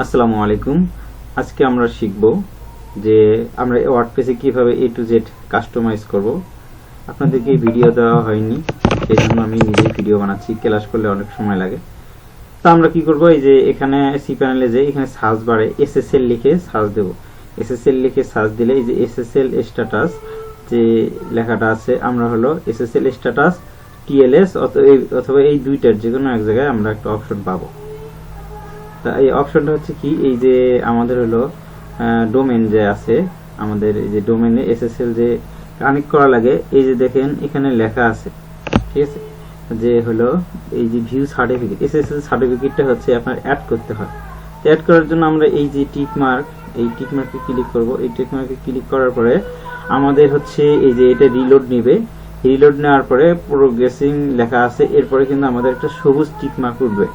আসসালামু আলাইকুম। আজকে আমরা শিখব যে আমরা ওয়ার্ডপ্রেসে কিভাবে এ টু জেড কাস্টমাইজ করব। আপনাদেরকে ভিডিও দেওয়া হয়নি, সেই জন্য আমি নিজেই ভিডিও বানাচ্ছি। ক্লাস করলে অনেক সময় লাগে। তো আমরা কি করব, এই যে এখানে সি প্যানেলে যে এখানে সার্চ বারে এসএসএল লিখে সার্চ দেব। এসএসএল লিখে সার্চ দিলে এই যে এসএসএল স্ট্যাটাস যে লেখাটা আছে, আমরা হলো এসএসএল স্ট্যাটাস টিএলএস অথবা এই দুইটার যে কোনো এক জায়গায় আমরা একটা অপশন পাবো। তা এই অপশনটা হচ্ছে কি, এই যে আমাদের হলো ডোমেন যে আছে, আমাদের এই যে ডোমেনে এসএসএল যে কানেক্ট করা লাগে, এই যে দেখেন এখানে লেখা আছে, ঠিক আছে, যে হলো এই যে ভিউ সার্টিফিকেট, এসএসএল সার্টিফিকেটটা হচ্ছে আপনার অ্যাড করতে হয়। অ্যাড করার জন্য আমরা এই যে টিক মার্ক, এই টিক মার্কে ক্লিক করব। এই টিক মার্কে ক্লিক করার পরে আমাদের হচ্ছে এই যে এটা রিলোড নেবে। রিলোড নেওয়ার পরে প্রোগ্রেসিং লেখা আছে, এরপরে কিন্তু আমাদের একটা সবুজ টিক মার্ক উঠবে।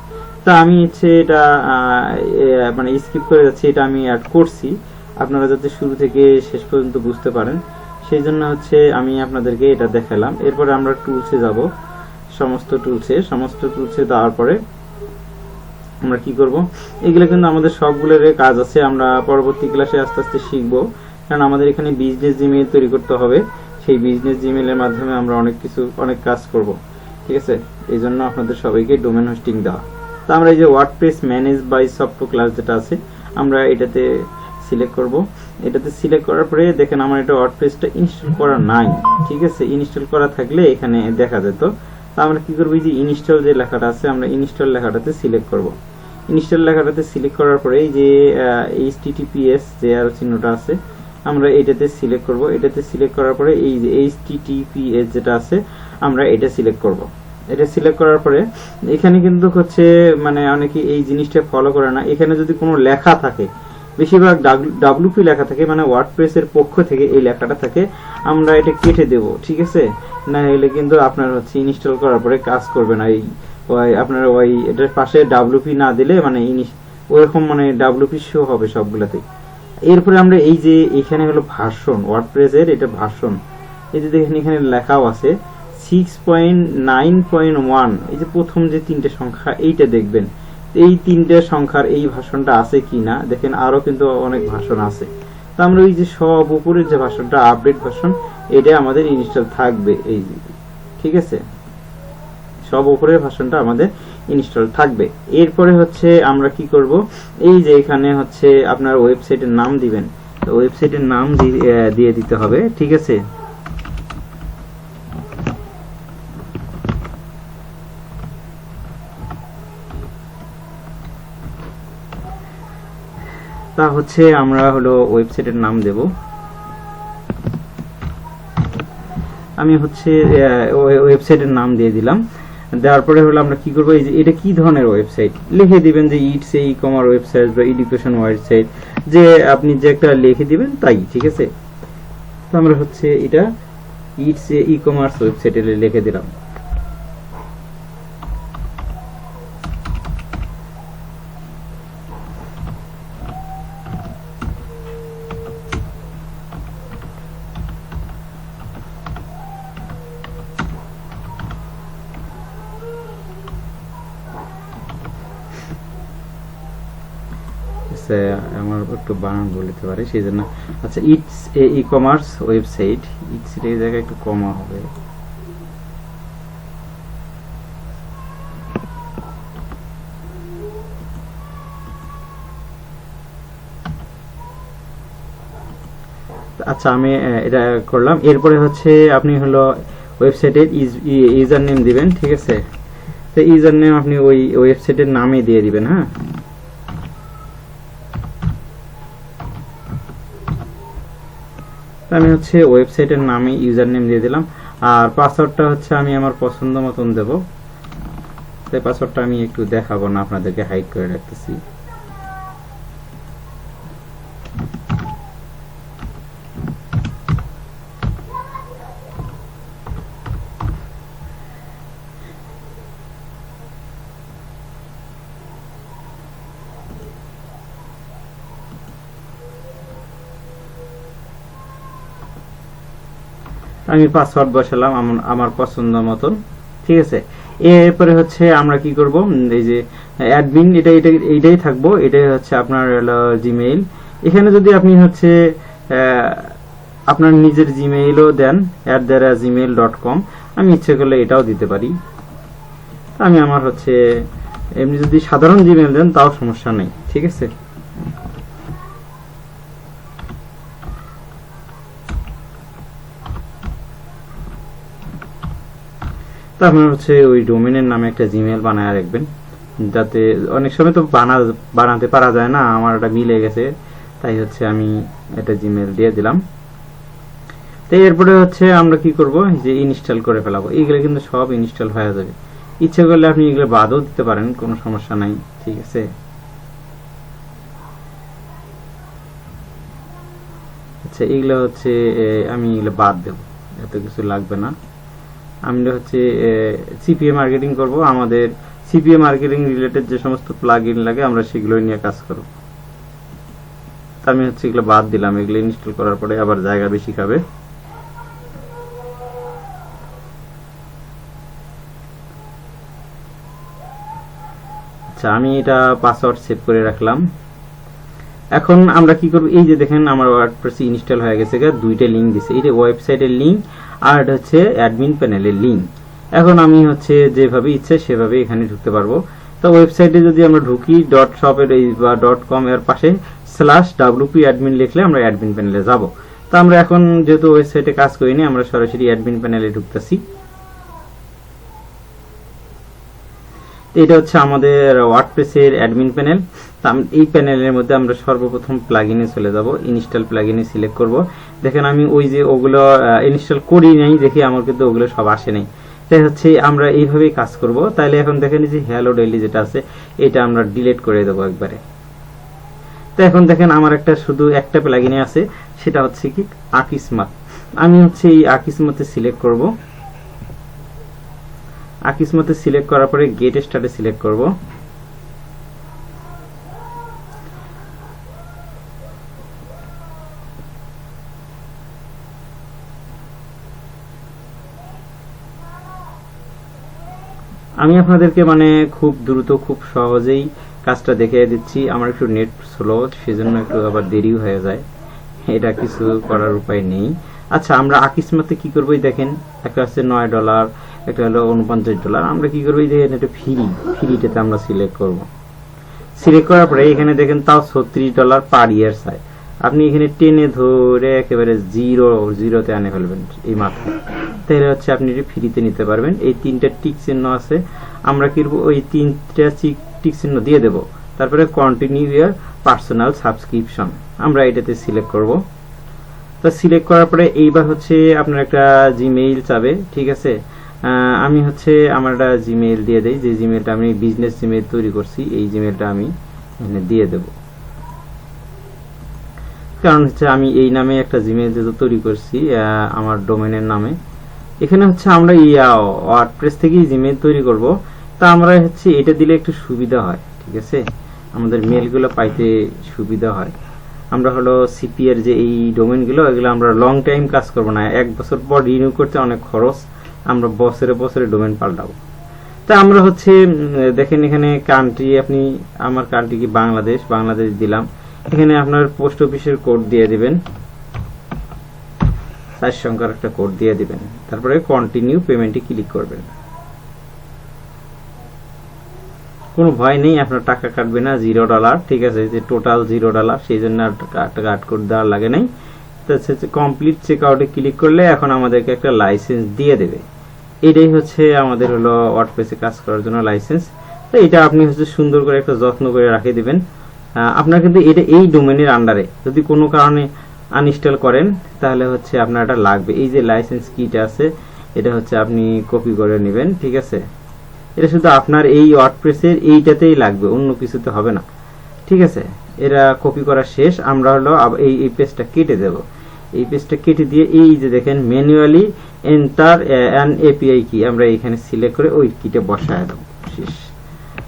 তা আমি হচ্ছে এটা মানে স্কিপ করে যাচ্ছি, এটা আমি অ্যাড করছি আপনারা যাতে শুরু থেকে শেষ পর্যন্ত বুঝতে পারেন, সেই জন্য হচ্ছে আমি আপনাদেরকে এটা দেখালাম। এরপরে আমরা টুলসে যাব, সমস্ত টুলসে দেওয়ার পরে আমরা কি করব, এগুলো কিন্তু আমাদের সবগুলোর কাজ আছে, আমরা পরবর্তী ক্লাসে আস্তে আস্তে শিখব। কারণ আমাদের এখানে বিজনেস জিমেইল তৈরি করতে হবে, সেই বিজনেস জিমেইলের মাধ্যমে আমরা অনেক কাজ করব, ঠিক আছে। এই জন্য আপনাদের সবাইকে ডোমেন হোস্টিং দেওয়া। তো আমরা এই যে WordPress manage by software class যেটা আছে, আমরা এটাতে সিলেক্ট করব। এটাতে সিলেক্ট করার পরে দেখেন আমার এটা ওয়ার্ডপ্রেসটা ইনস্টল করা নাই, ঠিক আছে। ইনস্টল করা থাকলে এখানে দেখা যেত। তো আমরা কি করব, এই যে ইনস্টল যে লেখাটা আছে, আমরা ইনস্টল লেখাটাতে সিলেক্ট করব। ইনস্টল লেখাটাতে সিলেক্ট করার পরে এই যে HTTPS যে আর চিহ্নটা আছে, আমরা এটাতে সিলেক্ট করব। এটাতে সিলেক্ট করার পরে এই যে HTTPS যেটা আছে, আমরা এটা সিলেক্ট করব। এটা সিলেক্ট করার পরে এখানে কিন্তু হচ্ছে মানে অনেকে এই জিনিসটা ফলো করে না। এখানে যদি কোনো লেখা থাকে, বেশিরভাগ WP লেখা থাকে, মানে ওয়ার্ডপ্রেসের পক্ষ থেকে এই লেখাটা থাকে, আমরা এটা কেটে দেব, ঠিক আছে। না হলে কিন্তু আপনার হচ্ছে ইনস্টল করার পরে কাজ করবে না। এই আপনার ওই এটার পাশে WP না দিলে মানে ওরকম মানে WP শো হবে সবগুলাতে। এরপরে আমরা এই যে এখানে হলো ভার্সন, ওয়ার্ডপ্রেসের এটা ভার্সন, এই যে দেখেন এখানে লেখাও আছে 6.9.1, এই যে প্রথম যে তিনটে সংখ্যা এইটা দেখবেন, এই তিনটে সংখ্যার এই ভার্সনটা আছে কিনা দেখেন। আরো কিন্তু অনেক ভার্সন আছে। তো আমরা ওই যে সব উপরের যে ভার্সনটা আপডেট ভার্সন, এটা আমাদের ইনস্টল থাকবে, এই যে, ঠিক আছে, সব উপরের ভার্সনটা আমাদের ইনস্টল থাকবে। এরপরে হচ্ছে আমরা কি করব, এই যে এখানে হচ্ছে আপনার ওয়েবসাইটের নাম দিবেন, তো ওয়েবসাইটের নাম দিয়ে দিতে হবে, ঠিক আছে। তা হচ্ছে আমরা হলো ওয়েবসাইটের নাম দেব। আমি হচ্ছে ওয়েবসাইটের নাম দিয়ে দিলাম। দেওয়ার পরে হলো আমরা কি করব, এই যে এটা কি ধরনের ওয়েবসাইট লিখে দিবেন, যে ইটস এ ই-কমার্স ওয়েবসাইট বা এডুকেশন ওয়েবসাইট, যে আপনি যে একটা লিখে দিবেন তাই, ঠিক আছে। তো আমরা হচ্ছে এটা ইটস এ ই-কমার্স ওয়েবসাইটে লিখে দিলাম। আমার একটু বানান বলতে পারে, সেই জন্য। আচ্ছা, it's a e-commerce website, it's এর জায়গায় একটু কমা হবে। আচ্ছা, আমি এটা করলাম। এরপরে হচ্ছে আপনি হলো ওয়েবসাইটের ইউজার নেম দিবেন, ঠিক আছে। তো ইউজার নেম আপনি ওই ওয়েবসাইটের নামে দিয়ে দিবেন, হ্যাঁ। আমি হচ্ছে ওয়েবসাইটের নামে ইউজার নেম দিয়ে দিলাম। আর পাসওয়ার্ডটা হচ্ছে আমি আমার পছন্দ মতন দেব। তাই পাসওয়ার্ডটা আমি একটু দেখাবো না, আপনাদেরকে হাইড করে রাখতেছি। আমি পাসওয়ার্ড বসালাম আমার পছন্দ মতন, ঠিক আছে। এরপরে হচ্ছে আমরা কি করব, এই যে অ্যাডমিন এইটাই থাকবো, এটাই হচ্ছে আপনার জিমেইল। এখানে যদি আপনি হচ্ছে আপনার নিজের জিমেইলও দেন @gmail.com, আমি ইচ্ছে করলে এটাও দিতে পারি। আমি আমার হচ্ছে এমনি যদি সাধারণ জিমেইল দেন তাও সমস্যা নেই, ঠিক আছে। তারপর হচ্ছে ওই ডোমেনের নামে একটা জিমেইল বানায় রাখবেন, যাতে অনেক সময় তো বানাতে পারা যায় না, আমার এটা মিলে গেছে, তাই হচ্ছে আমি একটা জিমেইল দিয়ে দিলাম। তো এরপরে হচ্ছে আমরা কি করব, যে ইনস্টল করে ফেলাবো। এইগুলো কিন্তু সব ইনস্টল হয়ে যাবে, ইচ্ছে করলে আপনি এগুলো বাদও দিতে পারেন, কোনো সমস্যা নাই, ঠিক আছে। আচ্ছা, এগুলো হচ্ছে আমি এগুলো বাদ দেব, এত কিছু লাগবে না। আমরা হচ্ছে সিপিএ মার্কেটিং করব, আমাদের সিপিএ মার্কেটিং রিলেটেড যে সমস্ত প্লাগইন লাগে আমরা সেগুলো নিয়ে কাজ করব। আমি হচ্ছে এগুলো বাদ দিলাম, এগুলো ইনস্টল করার পরে আবার জায়গা বেশি খাবে। আচ্ছা, আমি এটা পাসওয়ার্ড সেভ করে রাখলাম। এখন আমরা কি করব, এই যে দেখেন আমার ওয়ার্ডপ্রেস ইনস্টল হয়ে গেছে, দুইটা লিংক দিছে, এটা ওয়েবসাইটের লিংক আর এটা হচ্ছে অ্যাডমিন প্যানেলের লিংক। এখন আমি হচ্ছে যেভাবে ইচ্ছে সেভাবে এখানে ঢুকতে পারবো। তো ওয়েবসাইটে যদি আমরা ঢুকি .shop এর বা .com এর পাশে /wp admin লিখলে আমরা অ্যাডমিন প্যানেলে যাব। তো আমরা এখন যেহেতু ওয়েবসাইটে কাজ করিনি, আমরা সরাসরি অ্যাডমিন প্যানেলে ঢুকতেছি। এটা হচ্ছে আমাদের ওয়ার্ডপ্রেসের অ্যাডমিন প্যানেল। এই প্যানেলের মধ্যে আমরা সর্বপ্রথম প্লাগইনে চলে যাব, ইনস্টল প্লাগইনে সিলেক্ট করব। দেখেন আমি ওই যে ওগুলো ইনস্টল করি নাই, দেখি আমার কিন্তু ওগুলো সব আসে নাই। তাই হচ্ছে আমরা এইভাবেই কাজ করব। তাইলে এখন দেখেন যে হ্যালো ডেইলি যেটা আছে এটা আমরা ডিলিট করে দেবো একবারে। তো এখন দেখেন আমার শুধু একটা প্লাগইনে আছে, সেটা হচ্ছে কি আকিসমাত। আমি হচ্ছে এই আকিসমাতে সিলেক্ট করব। আকিসমাতে সিলেক্ট করার পরে গেট স্টার্টে সিলেক্ট করব। আমি আপনাদেরকে খুব দ্রুত খুব সহজেই কাজটা দেখিয়ে দিচ্ছি। আমার একটু নেট স্লো, সেজন্য একটু আবার দেরি হয়ে যায়, এটা কিছু করার উপায় নেই। আচ্ছা, আমরা আকিসমাতে কি করবো, দেখেন একটা আছে $9, একটা হলো $49। আমরা কি করবো, দেখেন এটা ফ্রিটাতে আমরা সিলেক্ট করব। সিলেক্ট করার পরে এখানে দেখেন তাও $36 পার ইয়ার চাই। আপনি এখানে টেনে ধরে একেবারে জিরোতে আনে ফেলবেন এই মাথায়, তাহলে হচ্ছে আপনি ফ্রিতে নিতে পারবেন। এই 3টা টিক চিহ্ন আছে, আমরা কি করবো, ওই 3টা টিক চিহ্ন দিয়ে দেব। তারপরে কন্টিনিউ ইয়ার পার্সোনাল সাবস্ক্রিপশন আমরা এটাতে সিলেক্ট করব। তো সিলেক্ট করার পরে এইবার হচ্ছে আপনার একটা জিমেইল চাবে, ঠিক আছে। আমি হচ্ছে আমার একটা জিমেইল দিয়ে দেই, যে জিমেইলটা আমি বিজনেস জিমেইল তৈরি করছি, এই জিমেইলটা আমি এখানে দিয়ে দেব। কারণ হচ্ছে আমি এই নামে একটা জিমেইল যেহেতু তৈরি করছি আমার ডোমেনের নামে, এখানে হচ্ছে আমরা ওয়ার্ডপ্রেস থেকেই জিমেইল তৈরি করব। তা আমরা হচ্ছে এটা দিলে একটু সুবিধা হয়, ঠিক আছে, আমাদের মেলগুলো পাইতে সুবিধা হয়। আমরা হলো সিপি এর যে এই ডোমেনগুলো, এগুলো আমরা লং টাইম কাজ করব না, 1 বছর পর রিনিউ করতে অনেক খরচ, আমরা বছরে ডোমেন পাল্টাবো। তা আমরা হচ্ছে দেখেন এখানে কান্ট্রি, আপনি আমার কান্ট্রি কি বাংলাদেশ দিলাম। এখানে আপনার পোস্ট অফিসের কোড দিয়ে দিবেন, 4 সংখ্যার একটা কোড দিয়ে দিবেন। তারপরে কন্টিনিউ পেমেন্টে ক্লিক করবেন। কোনো ভয় নেই, আপনার টাকা কাটবে না, $0, ঠিক আছে, যে টোটাল $0, সেই জন্য টাকা আট করে দেওয়ার লাগে নাই। কমপ্লিট চেক আউটে ক্লিক করলে এখন আমাদেরকে একটা লাইসেন্স দিয়ে দেবে। এটাই হচ্ছে আমাদের হলো ওয়ার্ডপ্রেসে কাজ করার জন্য লাইসেন্স। তো এটা আপনি হচ্ছে সুন্দর করে একটা যত্ন করে রাখে দিবেন। আপনার কিন্তু এটা এই ডোমেনের আন্ডারে যদি কোনো কারণে আনইনস্টল করেন তাহলে হচ্ছে আপনার এটা লাগবে। এই যে লাইসেন্স কিটা আছে এটা হচ্ছে আপনি কপি করে নেবেন, ঠিক আছে। এটা শুধু আপনার এই ওয়ার্ডপ্রেসের এইটাতেই লাগবে, অন্য কিছুতে হবে না, ঠিক আছে। এটা কপি করা শেষ। আমরা হলো এই পেজটা কেটে দেব। এই পেজটা কেটে দিয়ে এই যে দেখেন ম্যানুয়ালি এন্টার অ্যান এপিআই কি, আমরা এখানে সিলেক্ট করে ওই কিটা বসায় দেব। শেষ,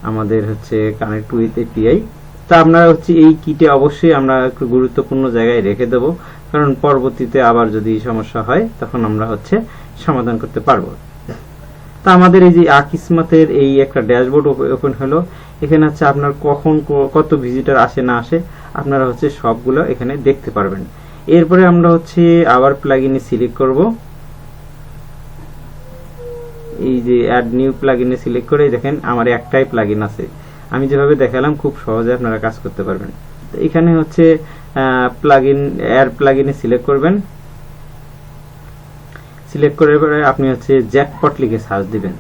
আমাদের হচ্ছে কানেক্ট উইথ এপিআই। তা আপনারা হচ্ছে এই কিটে অবশ্যই আমরা একটু গুরুত্বপূর্ণ জায়গায় রেখে দেব, কারণ পরবর্তীতে আবার যদি সমস্যা হয় তখন আমরা হচ্ছে সমাধান করতে পারবো। তো আমাদের এই যে আকিসমাতের এই একটা ড্যাশবোর্ড ওপেন হলো। এখানে হচ্ছে আপনার কখন কত ভিজিটর আসে না আসে আপনারা হচ্ছে সবগুলো এখানে দেখতে পারবেন। এরপরে আমরা হচ্ছে আবার প্লাগইনে সিলেক্ট করব। এই যে অ্যাড নিউ প্লাগইনে সিলেক্ট করে দেখেন আমার একটাই প্লাগইন আছে। আমি যেভাবে দেখালাম খুব সহজে আপনারা কাজ করতে পারবেন। তো এখানে হচ্ছে প্লাগইন অ্যাড প্লাগইনে সিলেক্ট করবেন। সিলেক্ট করার পরে আপনি হচ্ছে জ্যাকপট লিখে সার্চ দিবেন।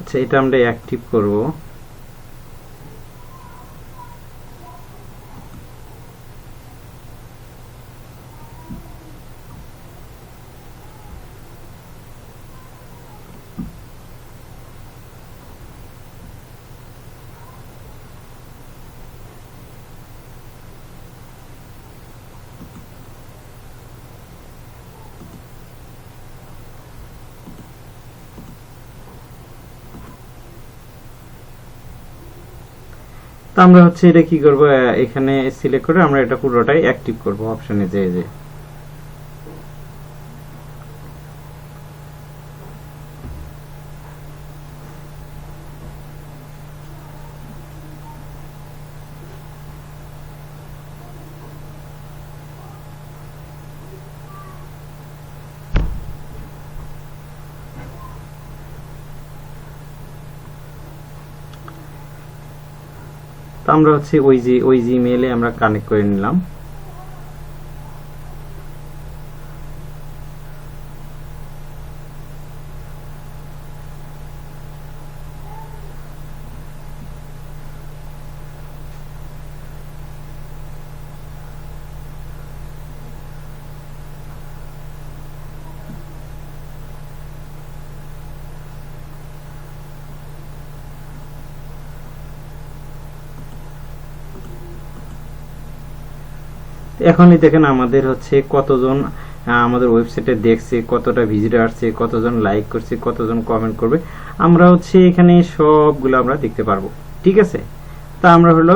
আচ্ছা, এটা আমরা অ্যাক্টিভ করব। তো আমরা হচ্ছে এটা কি করব, এখানে সিলেক্ট করে আমরা এটা পুরোটাই অ্যাক্টিভ করব অপশনে যে আমরা হচ্ছে ওই জিমেইলে আমরা কানেক্ট করে নিলাম। এখনই দেখেন আমাদের হচ্ছে কতজন আমাদের ওয়েবসাইটে দেখছে, কতটা ভিজিটর আসছে, কতজন লাইক করছে, কতজন কমেন্ট করবে, আমরা হচ্ছে এখানে সবগুলো আমরা দেখতে পারবো। ঠিক আছে, তা আমরা হলো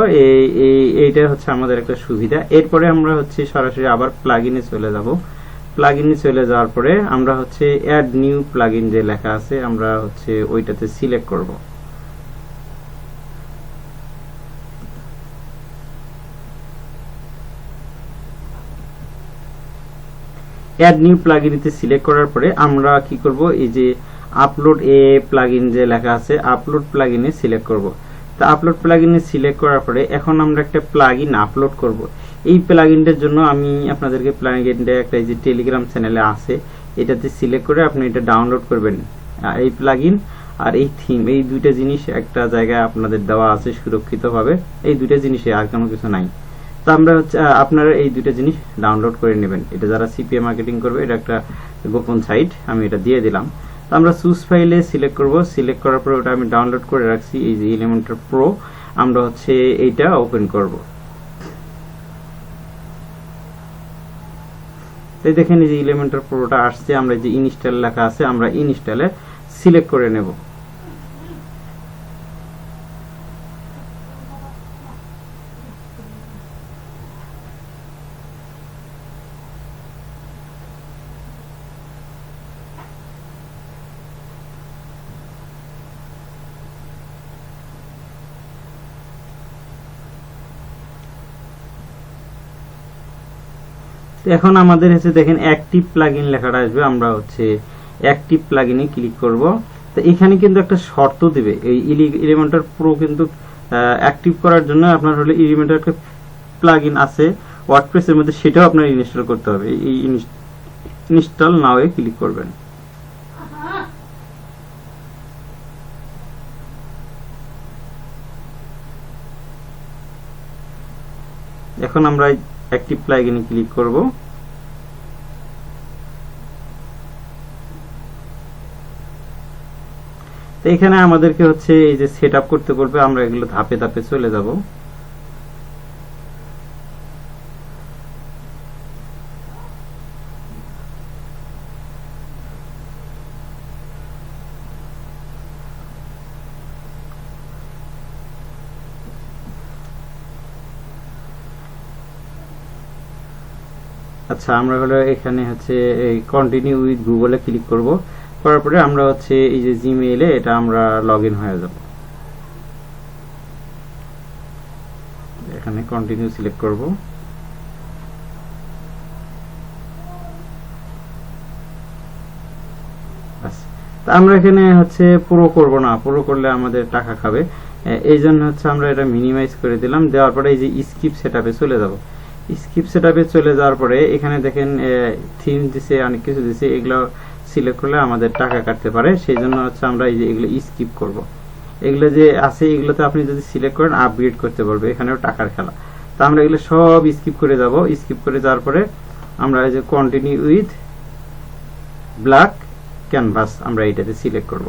এইটা হচ্ছে আমাদের একটা সুবিধা। এরপরে আমরা হচ্ছে সরাসরি আবার প্লাগইনে চলে যাব। প্লাগইনে চলে যাওয়ার পরে আমরা হচ্ছে অ্যাড নিউ প্লাগইন যে লেখা আছে আমরা হচ্ছে ওইটাতে সিলেক্ট করব। অ্যাড নিউ প্লাগইনতে সিলেক্ট করার পরে আমরা কি করব, এই যে আপলোড এ প্লাগইন যে লেখা আছে আপলোড প্লাগইনে সিলেক্ট করব। তো আপলোড প্লাগইনে সিলেক্ট করার পরে এখন আমরা একটা প্লাগইন আপলোড করব। এই প্লাগইনটার জন্য আমি আপনাদেরকে প্লাগইনটা একটা এই যে টেলিগ্রাম চ্যানেলে আছে এটাতে সিলেক্ট করে আপনি এটা ডাউনলোড করবেন। এই প্লাগইন আর এই থিম এই দুইটা জিনিস একটা জায়গায় আপনাদের দেওয়া আছে সুরক্ষিতভাবে, এই দুইটা জিনিসে আর কোনো কিছু নাই। তো আমরা হচ্ছে আপনারা এই দুইটা জিনিস ডাউনলোড করে নেবেন। এটা যারা সিপিএ মার্কেটিং করবে এটা একটা গোপন সাইট, আমি এটা দিয়ে দিলাম। তো আমরা চুজ ফাইলে সিলেক্ট করব। সিলেক্ট করার পর ওটা আমি ডাউনলোড করে রাখছি, এই যে এলিমেন্টর প্রো আমরা হচ্ছে এইটা ওপেন করব। এই দেখেন এই যে এলিমেন্টর প্রোটা আসছে, আমরা যে ইনস্টল লেখা আছে আমরা ইনস্টলে সিলেক্ট করে নেব। এখন আমাদের হচ্ছে দেখেন অ্যাক্টিভ প্লাগইন লেখাটা আসবে, আমরা হচ্ছে অ্যাক্টিভ প্লাগইনে ক্লিক করব। তো এখানে কিন্তু একটা শর্ত দিবে, এই এলিমেন্টর প্রো কিন্তু অ্যাক্টিভ করার জন্য আপনার হলে এলিমেন্টর একটা প্লাগইন আছে ওয়ার্ডপ্রেসের মধ্যে, সেটাও আপনার ইনস্টল করতে হবে। এই ইনস্টল নাও এ ক্লিক করবেন। এখন আমরা অ্যাক্টিভ প্লাগইনে ক্লিক করব। তো এখানে আমাদেরকে হচ্ছে এই যে সেটআপ করতে বলবে, আমরা এগুলো ধাপে ধাপে চলে যাব। আচ্ছা, আমরা হলো এখানে হচ্ছে এই কন্টিনিউ উইথ গুগলে ক্লিক করব। করার পরে আমরা হচ্ছে এই যে জিমেইলে এটা আমরা লগইন হয়ে যাব। এখানে কন্টিনিউ সিলেক্ট করব। আমরা এখানে হচ্ছে পুরো করব না, পুরো করলে আমাদের টাকা খাবে, এই জন্য হচ্ছে আমরা এটা মিনিমাইজ করে দিলাম। দেওয়ার পরে এই যে স্কিপ সেটআপে চলে যাব। স্কিপ সেটআপে চলে যাওয়ার পরে এখানে দেখেন থিম দিছে, অনেক কিছু দিছে, এগুলো সিলেক্ট করলে আমাদের টাকা কাটতে পারে। সেই জন্য হচ্ছে আমরা এই যে এগুলো স্কিপ করব। এগুলো যে আছে এগুলোতে আপনি যদি সিলেক্ট করেন আপগ্রেড করতে পারবে, এখানেও টাকার খেলা। তো আমরা এগুলো সব স্কিপ করে যাব। স্কিপ করে যাওয়ার পরে আমরা এই যে কন্টিনিউ উইথ ব্ল্যাক ক্যানভাস আমরা এটাতে সিলেক্ট করব।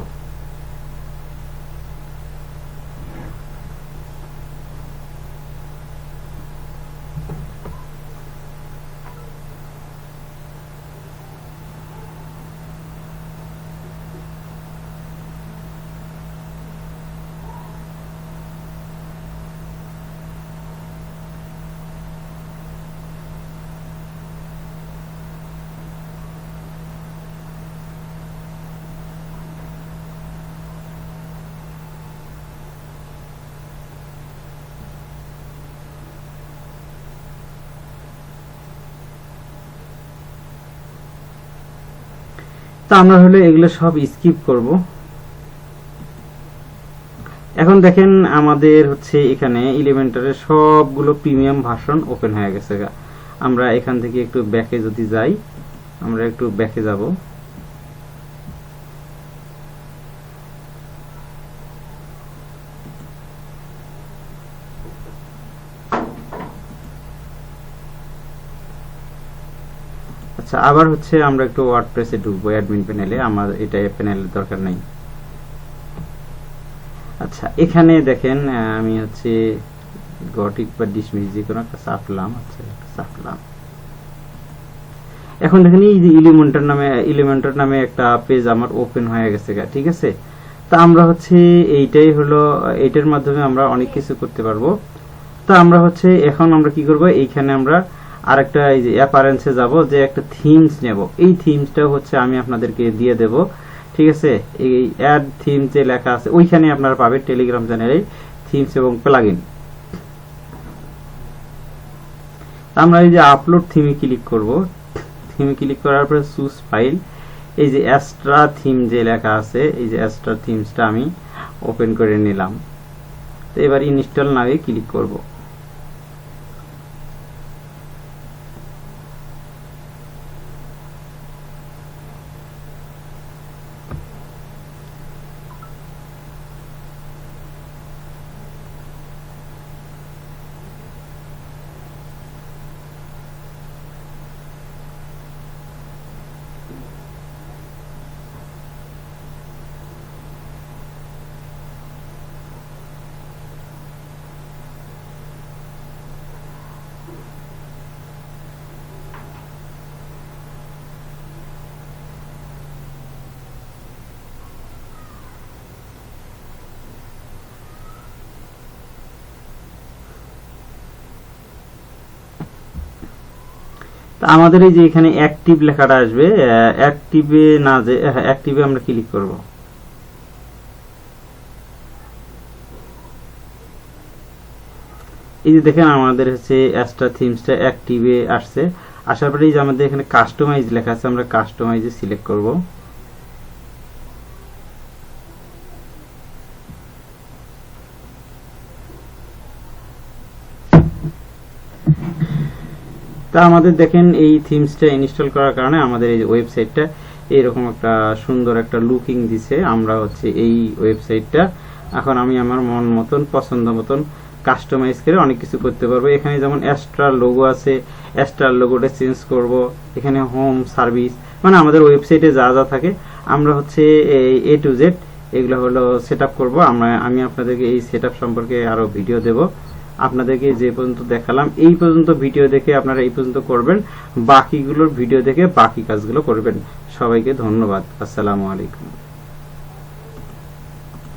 তো আমরা হলে এগুলো সব স্কিপ করব। এখন দেখেন আমাদের হচ্ছে এখানে এলিমেন্টারের সবগুলো প্রিমিয়াম ভার্সন ওপেন হয়ে গেছে। আমরা এখান থেকে একটু ব্যাকে যদি যাই, আমরা একটু ব্যাকে যাব। আচ্ছা, আবার হচ্ছে আমরা একটু ওয়ার্ডপ্রেসে ঢুকবো অ্যাডমিন প্যানেলে, আমার এটা প্যানেলের দরকার নাই। আচ্ছা, এখানে দেখেন আমি হচ্ছে গটিক বা ডিসমিস যে কোনো একটা চাপলাম। আচ্ছা, চাপলাম। এখন দেখেন এই যে এলিমেন্টার নামে একটা পেজ আমার ওপেন হয়ে গেছে। ঠিক আছে, তা আমরা হচ্ছে এইটাই হলো, এইটার মাধ্যমে আমরা অনেক কিছু করতে পারবো। তা আমরা হচ্ছে এখন আমরা কি করব, এইখানে আমরা আরেকটা এই যে অ্যাপারেন্সে যাব, যে একটা থিমস নেব। এই থিমসটা হচ্ছে আমি আপনাদেরকে দিয়ে দেব। ঠিক আছে, এই অ্যাড থিম যে লেখা আছে ওইখানে আপনারা পাবেন টেলিগ্রাম চ্যানেলে থিমস এবং প্লাগইন। আমরা এই যে আপলোড থিমে ক্লিক করব। থিমে ক্লিক করার পরে চুজ ফাইল, এই যে এক্সট্রা থিম যে লেখা আছে, এই যে এক্সট্রা থিমসটা আমি ওপেন করে নিলাম। তো এবার ইনস্টল নাও ক্লিক করব। আমাদের এই যে এখানে অ্যাক্টিভ লেখাটা আসবে, অ্যাক্টিভে না, যে অ্যাক্টিভে আমরা ক্লিক করব। এই যে দেখেন আমাদের হচ্ছে এক্সট্রা থিমসটা অ্যাক্টিভে আসছে। আসার পরে এই যে আমাদের এখানে কাস্টমাইজ লেখা আছে, আমরা কাস্টমাইজে সিলেক্ট করব। তা আমাদের দেখেন এই থিমসটা ইনস্টল করার কারণে আমাদের এই ওয়েবসাইটটা এরকম একটা সুন্দর একটা লুকিং দিছে। আমরা হচ্ছে এই ওয়েবসাইটটা এখন আমি আমার মন মতন পছন্দ মতন কাস্টমাইজ করে অনেক কিছু করতে পারবো। এখানে যেমন এক্সট্রা লোগো আছে, এক্সট্রা লোগোটা চেঞ্জ করব। এখানে হোম সার্ভিস, মানে আমাদের ওয়েবসাইটে যা যা থাকে আমরা হচ্ছে A to Z এগুলো হলো সেট আপ করবো। আমি আপনাদেরকে এই সেট আপ সম্পর্কে আরো ভিডিও দেব। আপনাদেরকে যে পর্যন্ত দেখালাম এই পর্যন্ত ভিডিও দেখে আপনারা এই পর্যন্ত করবেন, বাকিগুলোর ভিডিও দেখে বাকি কাজগুলো করবেন। সবাইকে ধন্যবাদ। আসসালামু আলাইকুম।